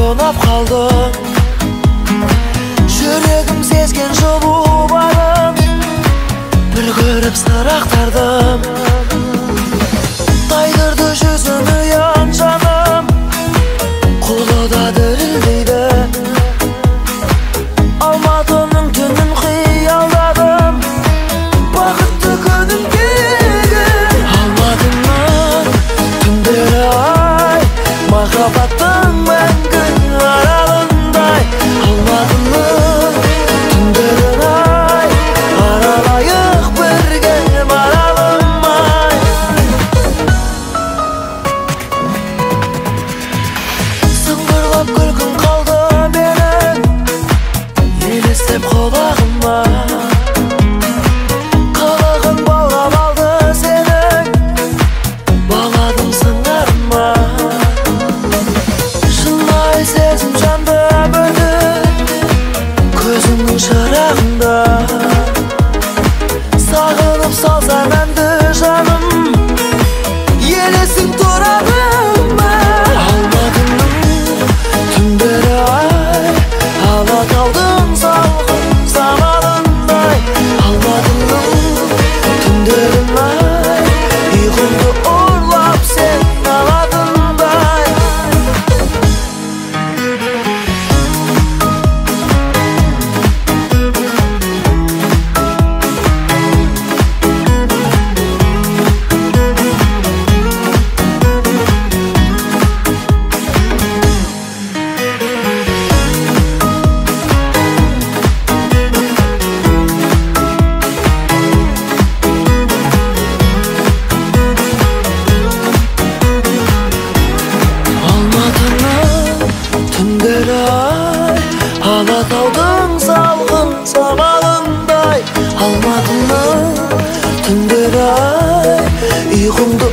тонап қалдым. Жүрегім сезген жылу бағым, бір көріп сырақтардым. Тайдырды жүзін ұян жаным, қолы да дірілдейді. Алматының түнін қиялдадым, бақытты күнімдегі. Алматының түндері ай, махаббаттың мәңгі аралындай. Алматының түндерін ай, аралайық бірге маралымай. Сыңғырлап күлкің қалды менің, елестеп құлағыма. Қылығың баурап алды сенің, баладың сыңарыма. Шынай сезім жанды бөлді көзіңнің шырағында. Сағынып салсам әнді жаным, елесің тұрады ма? Алматының түндері ай, Алатаудың салқын самалындай. Алматының түндерін ай, ұйқымды ұрлап сен алатындай. Алматының түндері ай, Алатаудың салқын самалындай. Алматының түндері ай, ұйқымды